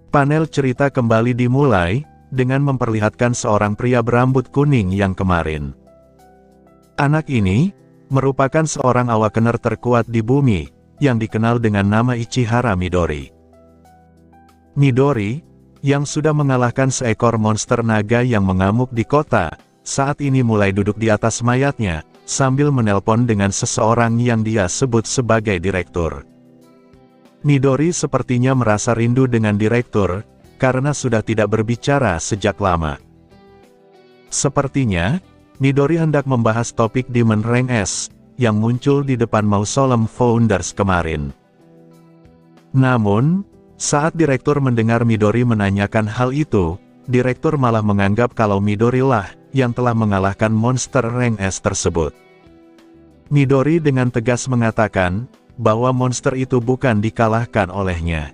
Panel cerita kembali dimulai, dengan memperlihatkan seorang pria berambut kuning yang kemarin. Anak ini, merupakan seorang awakener terkuat di bumi, yang dikenal dengan nama Ichihara Midori. Midori, yang sudah mengalahkan seekor monster naga yang mengamuk di kota, saat ini mulai duduk di atas mayatnya, sambil menelpon dengan seseorang yang dia sebut sebagai direktur. Midori sepertinya merasa rindu dengan direktur, karena sudah tidak berbicara sejak lama. Sepertinya, Midori hendak membahas topik Demon Rank S, yang muncul di depan Mausoleum Founders kemarin. Namun, saat direktur mendengar Midori menanyakan hal itu, direktur malah menganggap kalau Midori lah, yang telah mengalahkan monster Rank S tersebut. Midori dengan tegas mengatakan, bahwa monster itu bukan dikalahkan olehnya.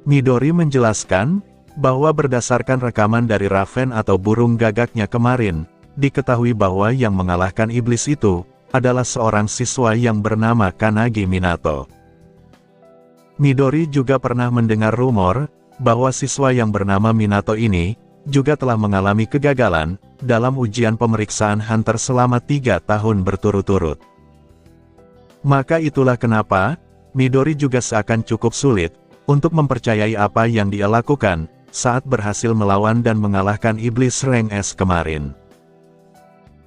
Midori menjelaskan, bahwa berdasarkan rekaman dari Raven atau burung gagaknya kemarin, diketahui bahwa yang mengalahkan iblis itu, adalah seorang siswa yang bernama Kanagi Minato. Midori juga pernah mendengar rumor, bahwa siswa yang bernama Minato ini, juga telah mengalami kegagalan, dalam ujian pemeriksaan Hunter selama 3 tahun berturut-turut. Maka itulah kenapa, Midori juga seakan cukup sulit, untuk mempercayai apa yang dia lakukan, saat berhasil melawan dan mengalahkan iblis Rank S kemarin.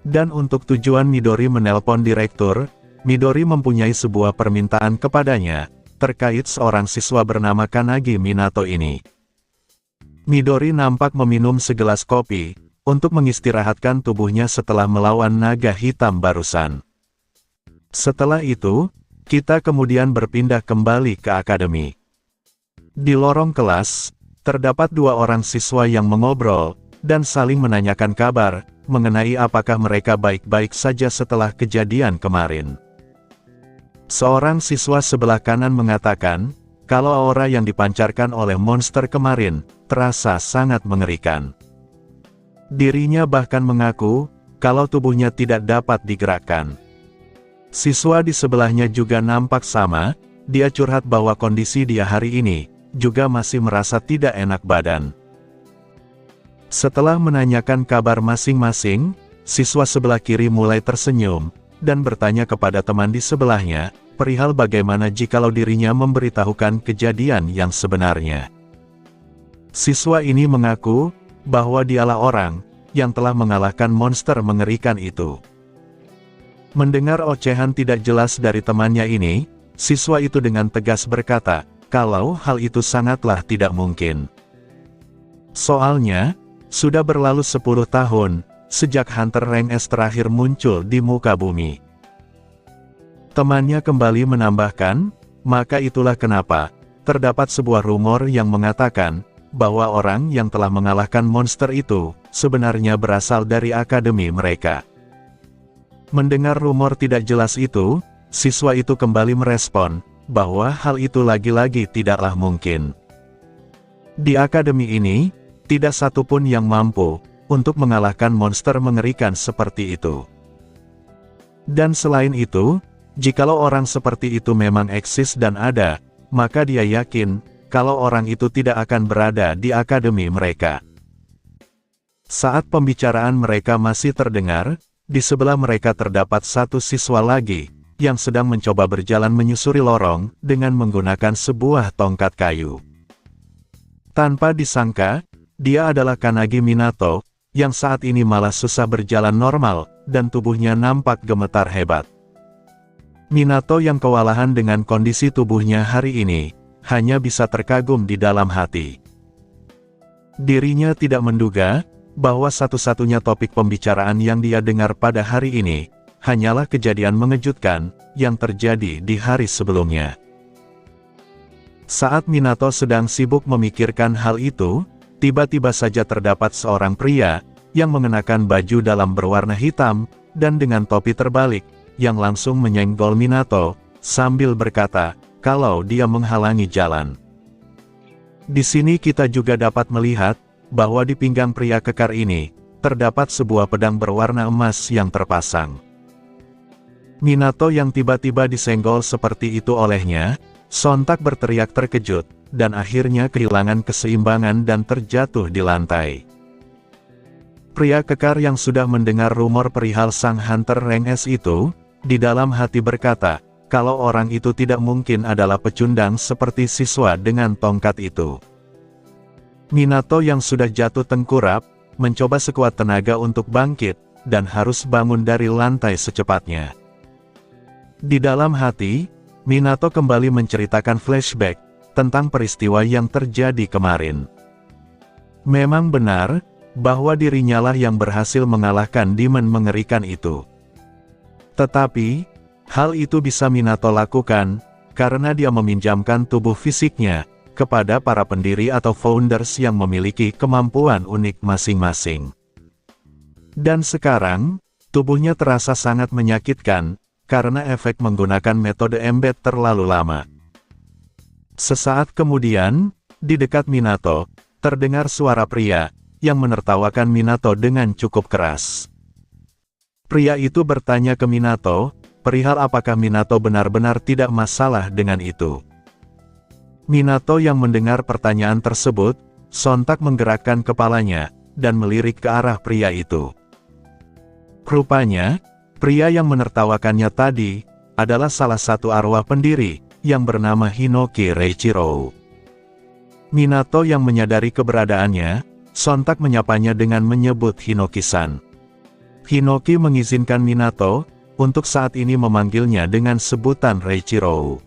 Dan untuk tujuan Midori menelpon direktur, Midori mempunyai sebuah permintaan kepadanya, terkait seorang siswa bernama Kanagi Minato ini. Midori nampak meminum segelas kopi, untuk mengistirahatkan tubuhnya setelah melawan naga hitam barusan. Setelah itu, kita kemudian berpindah kembali ke akademi. Di lorong kelas, terdapat 2 orang siswa yang mengobrol, dan saling menanyakan kabar, mengenai apakah mereka baik-baik saja setelah kejadian kemarin. Seorang siswa sebelah kanan mengatakan, kalau aura yang dipancarkan oleh monster kemarin, terasa sangat mengerikan. Dirinya bahkan mengaku, kalau tubuhnya tidak dapat digerakkan. Siswa di sebelahnya juga nampak sama, dia curhat bahwa kondisi dia hari ini, juga masih merasa tidak enak badan. Setelah menanyakan kabar masing-masing, siswa sebelah kiri mulai tersenyum, dan bertanya kepada teman di sebelahnya, perihal bagaimana jikalau dirinya memberitahukan kejadian yang sebenarnya. Siswa ini mengaku, bahwa dialah orang, yang telah mengalahkan monster mengerikan itu. Mendengar ocehan tidak jelas dari temannya ini, siswa itu dengan tegas berkata, kalau hal itu sangatlah tidak mungkin. Soalnya, sudah berlalu 10 tahun, sejak Hunter Rank S terakhir muncul di muka bumi. Temannya kembali menambahkan, maka itulah kenapa, terdapat sebuah rumor yang mengatakan, bahwa orang yang telah mengalahkan monster itu, sebenarnya berasal dari akademi mereka. Mendengar rumor tidak jelas itu, siswa itu kembali merespon, bahwa hal itu lagi-lagi tidaklah mungkin. Di akademi ini, tidak satupun yang mampu, untuk mengalahkan monster mengerikan seperti itu. Dan selain itu, jikalau orang seperti itu memang eksis dan ada, maka dia yakin, kalau orang itu tidak akan berada di akademi mereka. Saat pembicaraan mereka masih terdengar, di sebelah mereka terdapat satu siswa lagi, yang sedang mencoba berjalan menyusuri lorong, dengan menggunakan sebuah tongkat kayu. Tanpa disangka, dia adalah Kanagi Minato, yang saat ini malah susah berjalan normal, dan tubuhnya nampak gemetar hebat. Minato yang kewalahan dengan kondisi tubuhnya hari ini, hanya bisa terkagum di dalam hati. Dirinya tidak menduga, bahwa satu-satunya topik pembicaraan yang dia dengar pada hari ini, hanyalah kejadian mengejutkan, yang terjadi di hari sebelumnya. Saat Minato sedang sibuk memikirkan hal itu, tiba-tiba saja terdapat seorang pria, yang mengenakan baju dalam berwarna hitam, dan dengan topi terbalik, yang langsung menyenggol Minato, sambil berkata, kalau dia menghalangi jalan. Di sini kita juga dapat melihat, bahwa di pinggang pria kekar ini, terdapat sebuah pedang berwarna emas yang terpasang. Minato yang tiba-tiba disenggol seperti itu olehnya, sontak berteriak terkejut, dan akhirnya kehilangan keseimbangan dan terjatuh di lantai. Pria kekar yang sudah mendengar rumor perihal sang hunter rank S itu, di dalam hati berkata, kalau orang itu tidak mungkin adalah pecundang seperti siswa dengan tongkat itu. Minato yang sudah jatuh tengkurap, mencoba sekuat tenaga untuk bangkit, dan harus bangun dari lantai secepatnya. Di dalam hati, Minato kembali menceritakan flashback tentang peristiwa yang terjadi kemarin. Memang benar, bahwa dirinya lah yang berhasil mengalahkan demon mengerikan itu. Tetapi, hal itu bisa Minato lakukan, karena dia meminjamkan tubuh fisiknya, kepada para pendiri atau founders yang memiliki kemampuan unik masing-masing. Dan sekarang, tubuhnya terasa sangat menyakitkan, karena efek menggunakan metode embed terlalu lama. Sesaat kemudian, di dekat Minato, terdengar suara pria, yang menertawakan Minato dengan cukup keras. Pria itu bertanya ke Minato, perihal apakah Minato benar-benar tidak masalah dengan itu. Minato yang mendengar pertanyaan tersebut, sontak menggerakkan kepalanya, dan melirik ke arah pria itu. Rupanya, pria yang menertawakannya tadi, adalah salah satu arwah pendiri, yang bernama Hinoki Reiichiro. Minato yang menyadari keberadaannya, sontak menyapanya dengan menyebut Hinoki-san. Hinoki mengizinkan Minato, untuk saat ini memanggilnya dengan sebutan Reiichiro.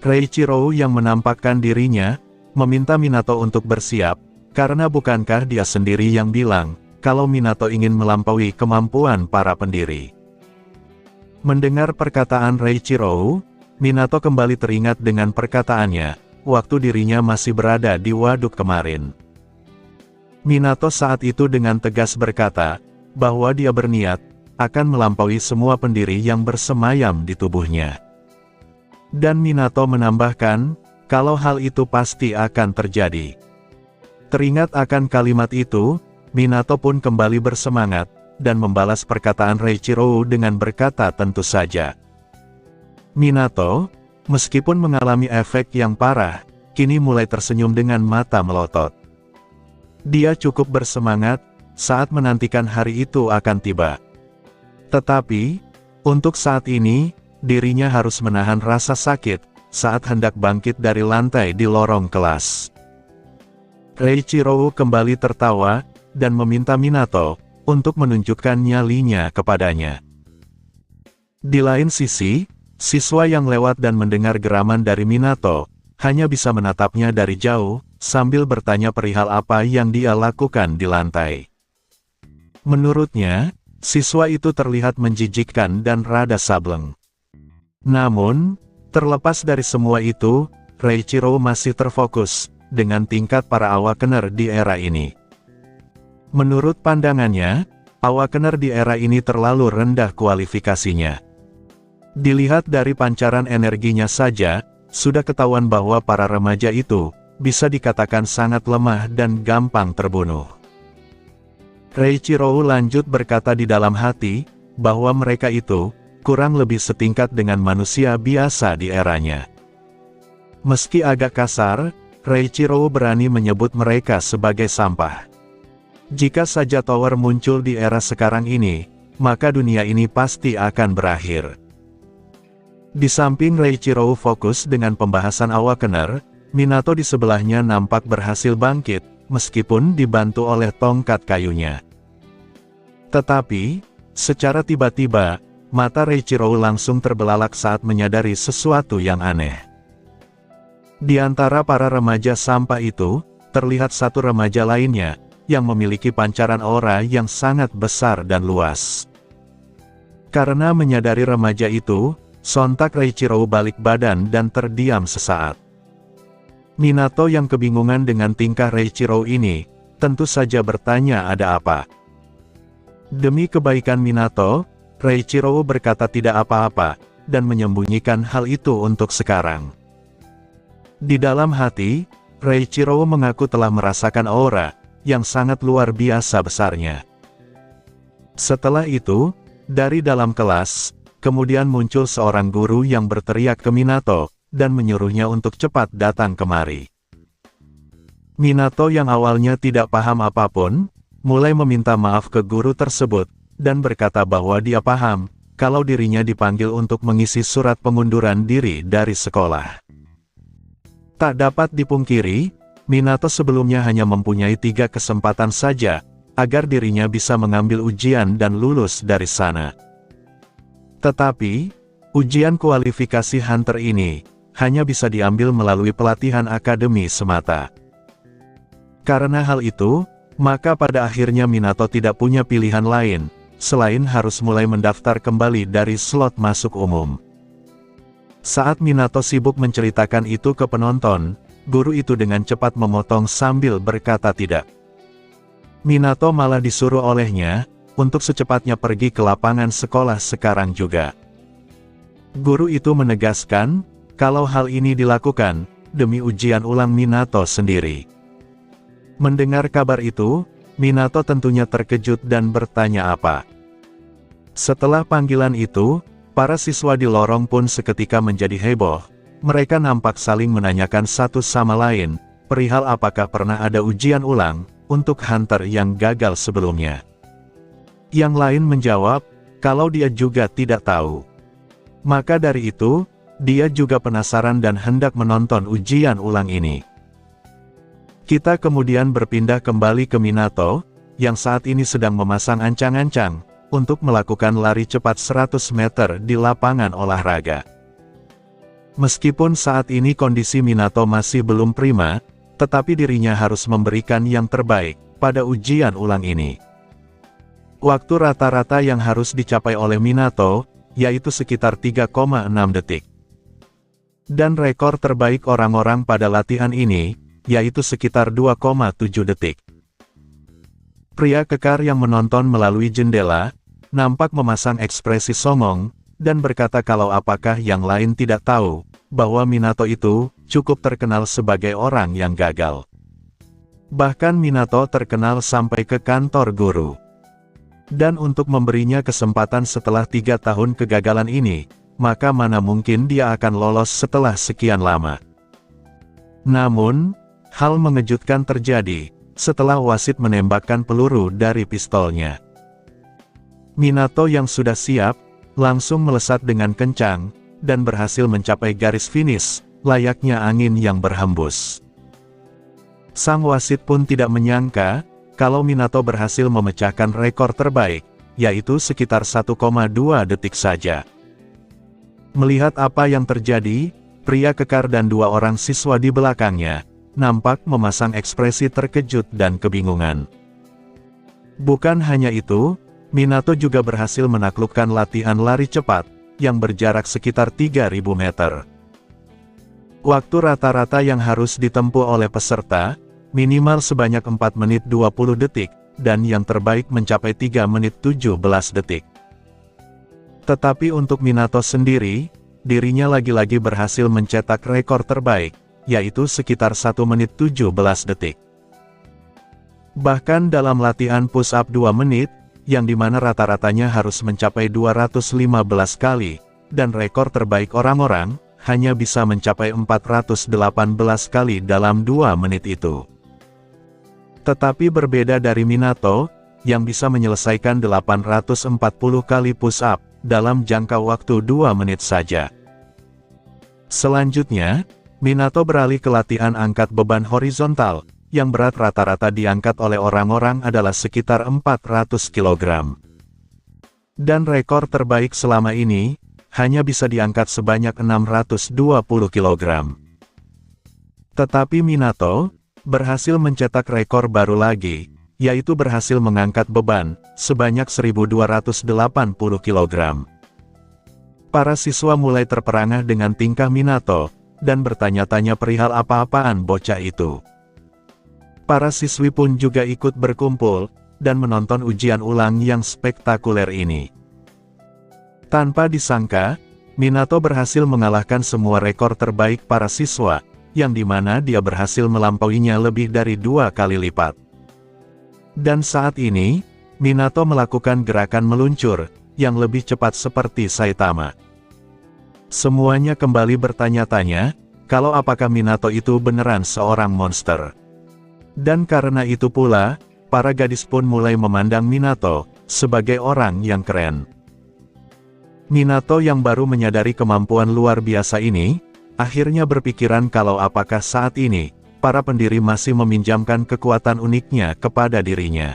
Reiichiro yang menampakkan dirinya, meminta Minato untuk bersiap, karena bukankah dia sendiri yang bilang, kalau Minato ingin melampaui kemampuan para pendiri. Mendengar perkataan Reiichiro, Minato kembali teringat dengan perkataannya, waktu dirinya masih berada di waduk kemarin. Minato saat itu dengan tegas berkata, bahwa dia berniat, akan melampaui semua pendiri yang bersemayam di tubuhnya. Dan Minato menambahkan, kalau hal itu pasti akan terjadi. Teringat akan kalimat itu, Minato pun kembali bersemangat, dan membalas perkataan Reiichiro dengan berkata tentu saja. Minato, meskipun mengalami efek yang parah, kini mulai tersenyum dengan mata melotot. Dia cukup bersemangat, saat menantikan hari itu akan tiba. Tetapi, untuk saat ini, dirinya harus menahan rasa sakit, saat hendak bangkit dari lantai di lorong kelas. Reiichiro kembali tertawa, dan meminta Minato, untuk menunjukkan nyalinya kepadanya. Di lain sisi, siswa yang lewat dan mendengar geraman dari Minato, hanya bisa menatapnya dari jauh, sambil bertanya perihal apa yang dia lakukan di lantai. Menurutnya, siswa itu terlihat menjijikkan dan rada sableng. Namun, terlepas dari semua itu, Reiichiro masih terfokus, dengan tingkat para awakener di era ini. Menurut pandangannya, awakener di era ini terlalu rendah kualifikasinya. Dilihat dari pancaran energinya saja, sudah ketahuan bahwa para remaja itu, bisa dikatakan sangat lemah dan gampang terbunuh. Reiichiro lanjut berkata di dalam hati, bahwa mereka itu, kurang lebih setingkat dengan manusia biasa di eranya. Meski agak kasar, Reiichiro berani menyebut mereka sebagai sampah. Jika saja tower muncul di era sekarang ini, maka dunia ini pasti akan berakhir. Di samping Reiichiro fokus dengan pembahasan awakener, Minato di sebelahnya nampak berhasil bangkit, meskipun dibantu oleh tongkat kayunya. Tetapi, secara tiba-tiba, mata Reiichiro langsung terbelalak saat menyadari sesuatu yang aneh. Di antara para remaja sampah itu, terlihat satu remaja lainnya, yang memiliki pancaran aura yang sangat besar dan luas. Karena menyadari remaja itu, sontak Reiichiro balik badan dan terdiam sesaat. Minato yang kebingungan dengan tingkah Reiichiro ini, tentu saja bertanya ada apa. Demi kebaikan Minato, Reiichiro berkata tidak apa-apa, dan menyembunyikan hal itu untuk sekarang. Di dalam hati, Reiichiro mengaku telah merasakan aura, yang sangat luar biasa besarnya. Setelah itu, dari dalam kelas, kemudian muncul seorang guru yang berteriak ke Minato, dan menyuruhnya untuk cepat datang kemari. Minato yang awalnya tidak paham apapun, mulai meminta maaf ke guru tersebut, dan berkata bahwa dia paham, kalau dirinya dipanggil untuk mengisi surat pengunduran diri dari sekolah. Tak dapat dipungkiri, Minato sebelumnya hanya mempunyai 3 kesempatan saja, agar dirinya bisa mengambil ujian dan lulus dari sana. Tetapi, ujian kualifikasi Hunter ini, hanya bisa diambil melalui pelatihan akademi semata. Karena hal itu, maka pada akhirnya Minato tidak punya pilihan lain, selain harus mulai mendaftar kembali dari slot masuk umum. Saat Minato sibuk menceritakan itu ke penonton, guru itu dengan cepat memotong sambil berkata tidak. Minato malah disuruh olehnya, untuk secepatnya pergi ke lapangan sekolah sekarang juga. Guru itu menegaskan, kalau hal ini dilakukan, demi ujian ulang Minato sendiri. Mendengar kabar itu, Minato tentunya terkejut dan bertanya apa. Setelah panggilan itu, para siswa di lorong pun seketika menjadi heboh. Mereka nampak saling menanyakan satu sama lain, perihal apakah pernah ada ujian ulang, untuk Hunter yang gagal sebelumnya. Yang lain menjawab, kalau dia juga tidak tahu. Maka dari itu, dia juga penasaran dan hendak menonton ujian ulang ini. Kita kemudian berpindah kembali ke Minato, yang saat ini sedang memasang ancang-ancang, untuk melakukan lari cepat 100 meter di lapangan olahraga. Meskipun saat ini kondisi Minato masih belum prima, tetapi dirinya harus memberikan yang terbaik, pada ujian ulang ini. Waktu rata-rata yang harus dicapai oleh Minato, yaitu sekitar 3,6 detik. Dan rekor terbaik orang-orang pada latihan ini, yaitu sekitar 2,7 detik. Pria kekar yang menonton melalui jendela, nampak memasang ekspresi songong, dan berkata kalau apakah yang lain tidak tahu, bahwa Minato itu, cukup terkenal sebagai orang yang gagal. Bahkan Minato terkenal sampai ke kantor guru. Dan untuk memberinya kesempatan setelah 3 tahun kegagalan ini, maka mana mungkin dia akan lolos setelah sekian lama. Namun, hal mengejutkan terjadi, setelah wasit menembakkan peluru dari pistolnya. Minato yang sudah siap, langsung melesat dengan kencang, dan berhasil mencapai garis finish, layaknya angin yang berhembus. Sang wasit pun tidak menyangka, kalau Minato berhasil memecahkan rekor terbaik, yaitu sekitar 1,2 detik saja. Melihat apa yang terjadi, pria kekar dan 2 orang siswa di belakangnya, nampak memasang ekspresi terkejut dan kebingungan. Bukan hanya itu, Minato juga berhasil menaklukkan latihan lari cepat, yang berjarak sekitar 3.000 meter. Waktu rata-rata yang harus ditempuh oleh peserta, minimal sebanyak 4 menit 20 detik, dan yang terbaik mencapai 3 menit 17 detik. Tetapi untuk Minato sendiri, dirinya lagi-lagi berhasil mencetak rekor terbaik, yaitu sekitar 1 menit 17 detik. Bahkan dalam latihan push-up 2 menit, yang dimana rata-ratanya harus mencapai 215 kali, dan rekor terbaik orang-orang, hanya bisa mencapai 418 kali dalam 2 menit itu. Tetapi berbeda dari Minato, yang bisa menyelesaikan 840 kali push-up, dalam jangka waktu 2 menit saja. Selanjutnya, Minato beralih ke latihan angkat beban horizontal, yang berat rata-rata diangkat oleh orang-orang adalah sekitar 400 kg. Dan rekor terbaik selama ini, hanya bisa diangkat sebanyak 620 kg. Tetapi Minato, berhasil mencetak rekor baru lagi, yaitu berhasil mengangkat beban, sebanyak 1280 kg. Para siswa mulai terperangah dengan tingkah Minato, dan bertanya-tanya perihal apa-apaan bocah itu. Para siswi pun juga ikut berkumpul, dan menonton ujian ulang yang spektakuler ini. Tanpa disangka, Minato berhasil mengalahkan semua rekor terbaik para siswa, yang dimana dia berhasil melampauinya lebih dari 2 kali lipat. Dan saat ini, Minato melakukan gerakan meluncur, yang lebih cepat seperti Saitama. Semuanya kembali bertanya-tanya, kalau apakah Minato itu beneran seorang monster. Dan karena itu pula, para gadis pun mulai memandang Minato sebagai orang yang keren. Minato yang baru menyadari kemampuan luar biasa ini, akhirnya berpikiran kalau apakah saat ini, para pendiri masih meminjamkan kekuatan uniknya kepada dirinya.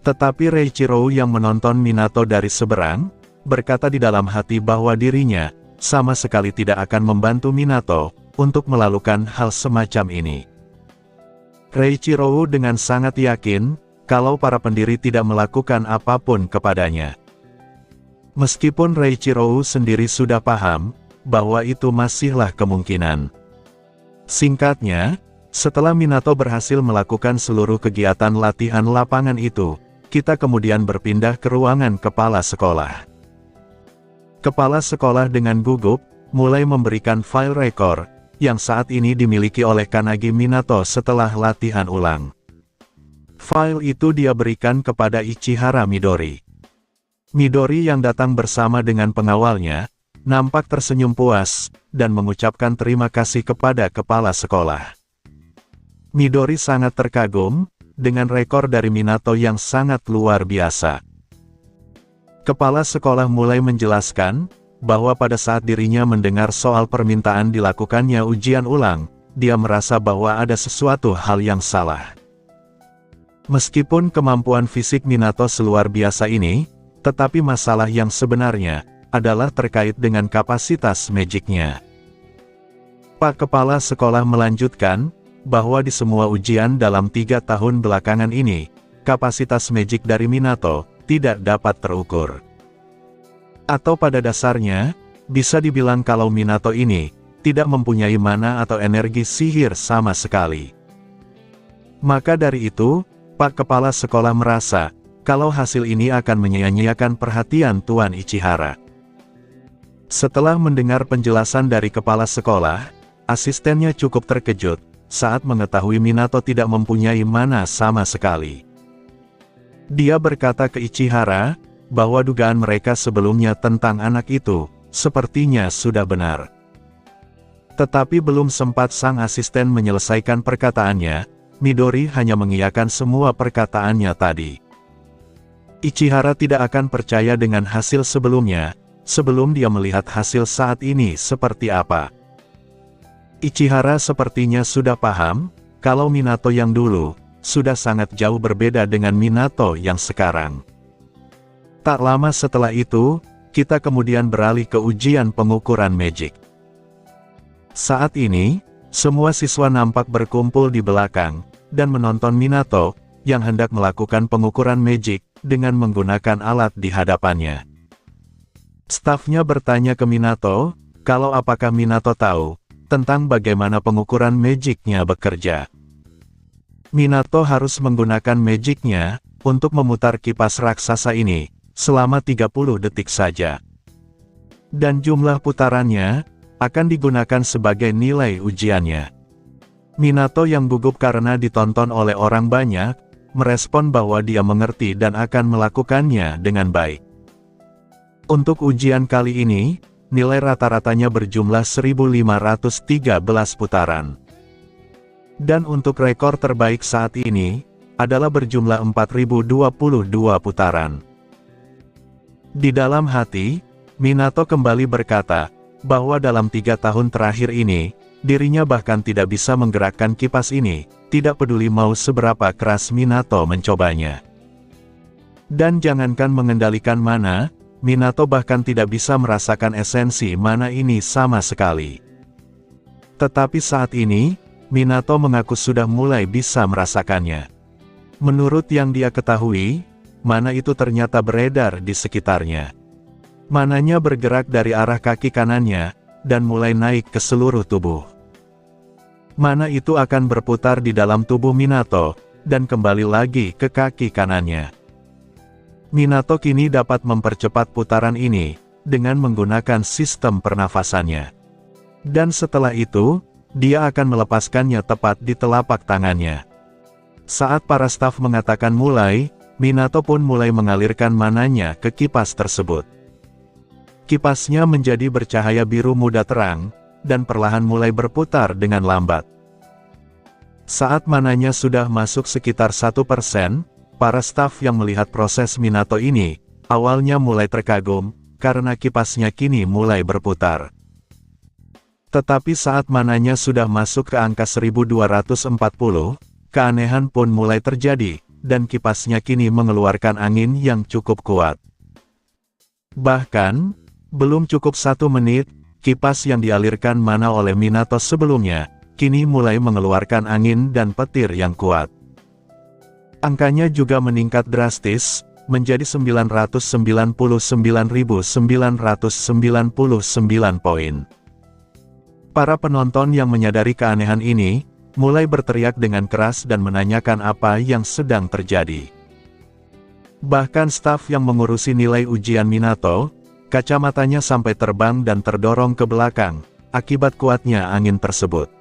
Tetapi Reiichiro yang menonton Minato dari seberang, berkata di dalam hati bahwa dirinya, sama sekali tidak akan membantu Minato, untuk melakukan hal semacam ini. Reiichiro dengan sangat yakin, kalau para pendiri tidak melakukan apapun kepadanya. Meskipun Reiichiro sendiri sudah paham, bahwa itu masihlah kemungkinan. Singkatnya, setelah Minato berhasil melakukan seluruh kegiatan latihan lapangan itu, kita kemudian berpindah ke ruangan kepala sekolah. Kepala sekolah dengan gugup, mulai memberikan file rekor, yang saat ini dimiliki oleh Kanagi Minato setelah latihan ulang. File itu dia berikan kepada Ichihara Midori. Midori yang datang bersama dengan pengawalnya, nampak tersenyum puas, dan mengucapkan terima kasih kepada kepala sekolah. Midori sangat terkagum, dengan rekor dari Minato yang sangat luar biasa. Kepala sekolah mulai menjelaskan, bahwa pada saat dirinya mendengar soal permintaan dilakukannya ujian ulang, dia merasa bahwa ada sesuatu hal yang salah. Meskipun kemampuan fisik Minato seluar biasa ini, tetapi masalah yang sebenarnya, adalah terkait dengan kapasitas magicnya. Pak Kepala Sekolah melanjutkan, bahwa di semua ujian dalam 3 tahun belakangan ini, kapasitas magic dari Minato, tidak dapat terukur. Atau pada dasarnya, bisa dibilang kalau Minato ini, tidak mempunyai mana atau energi sihir sama sekali. Maka dari itu, Pak Kepala Sekolah merasa, kalau hasil ini akan menyia-nyiakan perhatian Tuan Ichihara. Setelah mendengar penjelasan dari kepala sekolah, asistennya cukup terkejut, saat mengetahui Minato tidak mempunyai mana sama sekali. Dia berkata ke Ichihara, bahwa dugaan mereka sebelumnya tentang anak itu, sepertinya sudah benar. Tetapi belum sempat sang asisten menyelesaikan perkataannya, Midori hanya mengiyakan semua perkataannya tadi. Ichihara tidak akan percaya dengan hasil sebelumnya, sebelum dia melihat hasil saat ini seperti apa. Ichihara sepertinya sudah paham, kalau Minato yang dulu, sudah sangat jauh berbeda dengan Minato yang sekarang. Tak lama setelah itu, kita kemudian beralih ke ujian pengukuran magic. Saat ini, semua siswa nampak berkumpul di belakang, dan menonton Minato, yang hendak melakukan pengukuran magic, dengan menggunakan alat di hadapannya. Stafnya bertanya ke Minato, kalau apakah Minato tahu, tentang bagaimana pengukuran magicnya bekerja. Minato harus menggunakan magicnya, untuk memutar kipas raksasa ini, selama 30 detik saja. Dan jumlah putarannya, akan digunakan sebagai nilai ujiannya. Minato yang gugup karena ditonton oleh orang banyak, merespon bahwa dia mengerti dan akan melakukannya dengan baik. Untuk ujian kali ini, nilai rata-ratanya berjumlah 1513 putaran. Dan untuk rekor terbaik saat ini, adalah berjumlah 4022 putaran. Di dalam hati, Minato kembali berkata, bahwa dalam 3 tahun terakhir ini, dirinya bahkan tidak bisa menggerakkan kipas ini, tidak peduli mau seberapa keras Minato mencobanya. Dan jangankan mengendalikan mana, Minato bahkan tidak bisa merasakan esensi mana ini sama sekali. Tetapi saat ini, Minato mengaku sudah mulai bisa merasakannya. Menurut yang dia ketahui, mana itu ternyata beredar di sekitarnya. Mananya bergerak dari arah kaki kanannya, dan mulai naik ke seluruh tubuh. Mana itu akan berputar di dalam tubuh Minato, dan kembali lagi ke kaki kanannya. Minato kini dapat mempercepat putaran ini, dengan menggunakan sistem pernafasannya. Dan setelah itu, dia akan melepaskannya tepat di telapak tangannya. Saat para staf mengatakan mulai, Minato pun mulai mengalirkan mananya ke kipas tersebut. Kipasnya menjadi bercahaya biru muda terang, dan perlahan mulai berputar dengan lambat. Saat mananya sudah masuk sekitar 1%, para staf yang melihat proses Minato ini, awalnya mulai terkagum, karena kipasnya kini mulai berputar. Tetapi saat mananya sudah masuk ke angka 1240, keanehan pun mulai terjadi, dan kipasnya kini mengeluarkan angin yang cukup kuat. Bahkan, belum cukup 1 menit, kipas yang dialirkan mana oleh Minato sebelumnya, kini mulai mengeluarkan angin dan petir yang kuat. Angkanya juga meningkat drastis, menjadi 999.999 poin. Para penonton yang menyadari keanehan ini, mulai berteriak dengan keras dan menanyakan apa yang sedang terjadi. Bahkan staf yang mengurusi nilai ujian Minato, kacamatanya sampai terbang dan terdorong ke belakang, akibat kuatnya angin tersebut.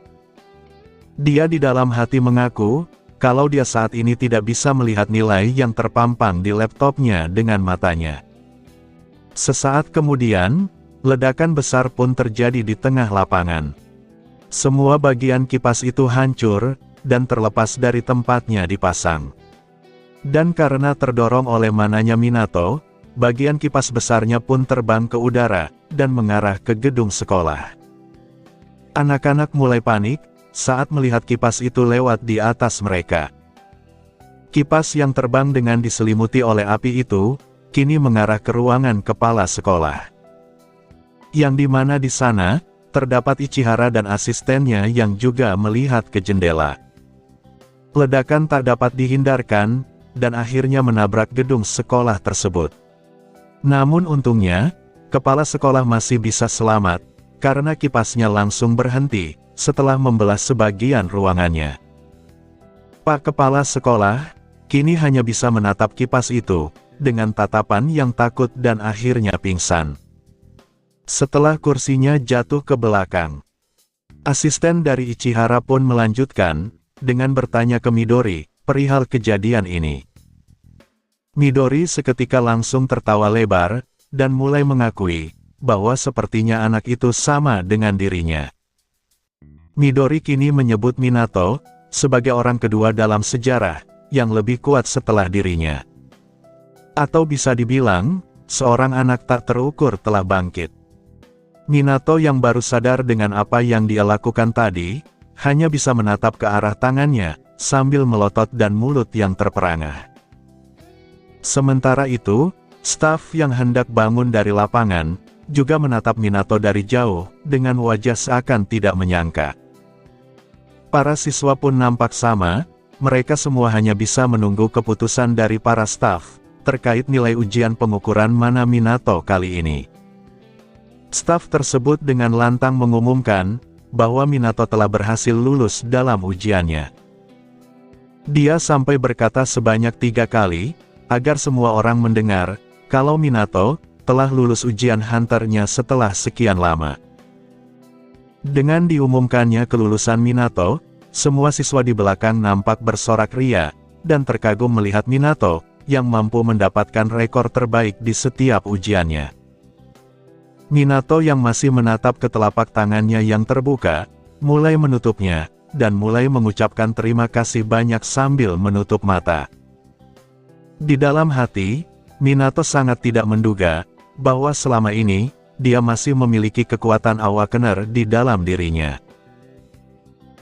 Dia di dalam hati mengaku, kalau dia saat ini tidak bisa melihat nilai yang terpampang di laptopnya dengan matanya. Sesaat kemudian, ledakan besar pun terjadi di tengah lapangan. Semua bagian kipas itu hancur, dan terlepas dari tempatnya dipasang. Dan karena terdorong oleh mananya Minato, bagian kipas besarnya pun terbang ke udara, dan mengarah ke gedung sekolah. Anak-anak mulai panik, saat melihat kipas itu lewat di atas mereka. Kipas yang terbang dengan diselimuti oleh api itu, kini mengarah ke ruangan kepala sekolah. Yang dimana di sana, terdapat Ichihara dan asistennya yang juga melihat ke jendela. Ledakan tak dapat dihindarkan, dan akhirnya menabrak gedung sekolah tersebut. Namun untungnya, kepala sekolah masih bisa selamat, karena kipasnya langsung berhenti, setelah membelah sebagian ruangannya. Pak Kepala Sekolah, kini hanya bisa menatap kipas itu, dengan tatapan yang takut dan akhirnya pingsan. Setelah kursinya jatuh ke belakang, asisten dari Ichihara pun melanjutkan, dengan bertanya ke Midori, perihal kejadian ini. Midori seketika langsung tertawa lebar, dan mulai mengakui, bahwa sepertinya anak itu sama dengan dirinya. Midori kini menyebut Minato, sebagai orang kedua dalam sejarah, yang lebih kuat setelah dirinya. Atau bisa dibilang, seorang anak tak terukur telah bangkit. Minato yang baru sadar dengan apa yang dia lakukan tadi, hanya bisa menatap ke arah tangannya, sambil melotot dan mulut yang terperangah. Sementara itu, staf yang hendak bangun dari lapangan, juga menatap Minato dari jauh, dengan wajah seakan tidak menyangka. Para siswa pun nampak sama, mereka semua hanya bisa menunggu keputusan dari para staf, terkait nilai ujian pengukuran mana Minato kali ini. Staf tersebut dengan lantang mengumumkan, bahwa Minato telah berhasil lulus dalam ujiannya. Dia sampai berkata sebanyak 3 kali, agar semua orang mendengar, kalau Minato telah lulus ujian hunternya setelah sekian lama. Dengan diumumkannya kelulusan Minato, semua siswa di belakang nampak bersorak ria, dan terkagum melihat Minato, yang mampu mendapatkan rekor terbaik di setiap ujiannya. Minato yang masih menatap ke telapak tangannya yang terbuka, mulai menutupnya, dan mulai mengucapkan terima kasih banyak sambil menutup mata. Di dalam hati, Minato sangat tidak menduga, bahwa selama ini, dia masih memiliki kekuatan awakener di dalam dirinya.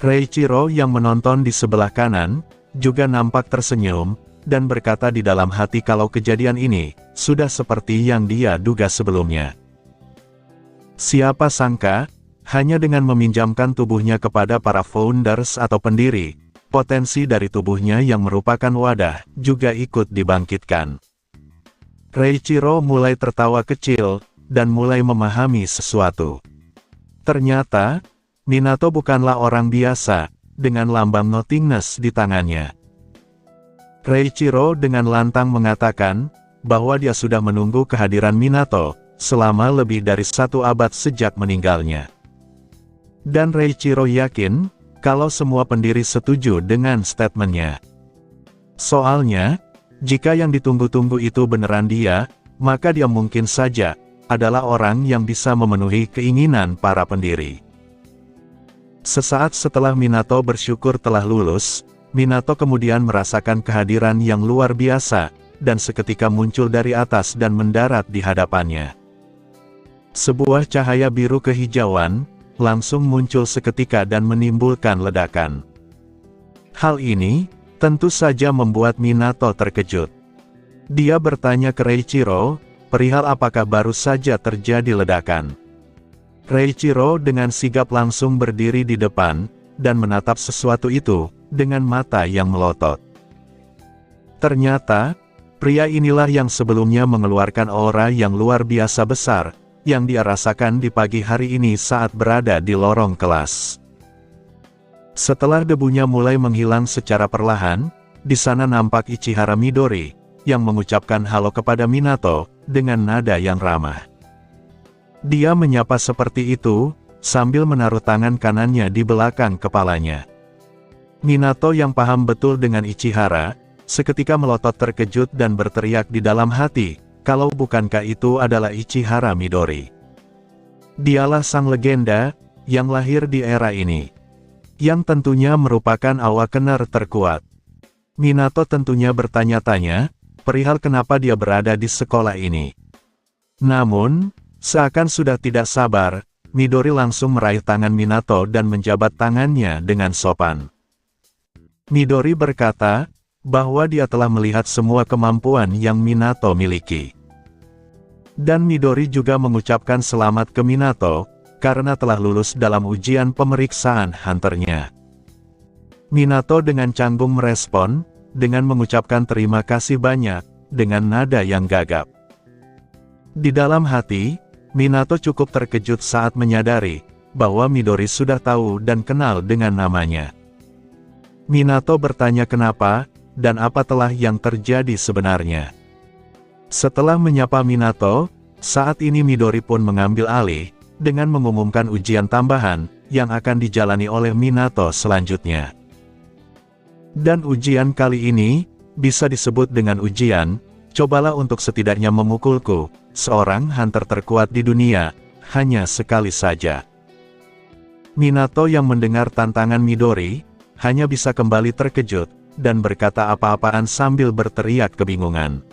Reiichiro yang menonton di sebelah kanan, juga nampak tersenyum, dan berkata di dalam hati kalau kejadian ini, sudah seperti yang dia duga sebelumnya. Siapa sangka, hanya dengan meminjamkan tubuhnya kepada para founders atau pendiri, potensi dari tubuhnya yang merupakan wadah, juga ikut dibangkitkan. Reiichiro mulai tertawa kecil, dan mulai memahami sesuatu. Ternyata, Minato bukanlah orang biasa, dengan lambang nothingness di tangannya. Reiichiro dengan lantang mengatakan, bahwa dia sudah menunggu kehadiran Minato, selama lebih dari 1 abad sejak meninggalnya. Dan Reiichiro yakin, kalau semua pendiri setuju dengan statementnya. Soalnya, jika yang ditunggu-tunggu itu beneran dia, maka dia mungkin saja adalah orang yang bisa memenuhi keinginan para pendiri. Sesaat setelah Minato bersyukur telah lulus, Minato kemudian merasakan kehadiran yang luar biasa, dan seketika muncul dari atas dan mendarat di hadapannya. Sebuah cahaya biru kehijauan, langsung muncul seketika dan menimbulkan ledakan. Hal ini, tentu saja membuat Minato terkejut. Dia bertanya ke Reiichiro, perihal apakah baru saja terjadi ledakan. Reiichiro dengan sigap langsung berdiri di depan, dan menatap sesuatu itu, dengan mata yang melotot. Ternyata, pria inilah yang sebelumnya mengeluarkan aura yang luar biasa besar, yang dia rasakan di pagi hari ini saat berada di lorong kelas. Setelah debunya mulai menghilang secara perlahan, di sana nampak Ichihara Midori, yang mengucapkan halo kepada Minato, dengan nada yang ramah. Dia menyapa seperti itu, sambil menaruh tangan kanannya di belakang kepalanya. Minato yang paham betul dengan Ichihara, seketika melotot terkejut dan berteriak di dalam hati, kalau bukankah itu adalah Ichihara Midori. Dialah sang legenda, yang lahir di era ini. Yang tentunya merupakan awakener terkuat. Minato tentunya bertanya-tanya, perihal kenapa dia berada di sekolah ini. Namun, seakan sudah tidak sabar, Midori langsung meraih tangan Minato dan menjabat tangannya dengan sopan. Midori berkata, bahwa dia telah melihat semua kemampuan yang Minato miliki. Dan Midori juga mengucapkan selamat ke Minato, karena telah lulus dalam ujian pemeriksaan hunternya. Minato dengan canggung merespon, dengan mengucapkan terima kasih banyak, dengan nada yang gagap. Di dalam hati, Minato cukup terkejut saat menyadari, bahwa Midori sudah tahu dan kenal dengan namanya. Minato bertanya kenapa, dan apa telah yang terjadi sebenarnya. Setelah menyapa Minato, saat ini Midori pun mengambil alih, dengan mengumumkan ujian tambahan, yang akan dijalani oleh Minato selanjutnya. Dan ujian kali ini, bisa disebut dengan ujian, cobalah untuk setidaknya memukulku, seorang hunter terkuat di dunia, hanya sekali saja. Minato yang mendengar tantangan Midori, hanya bisa kembali terkejut, dan berkata apa-apaan sambil berteriak kebingungan.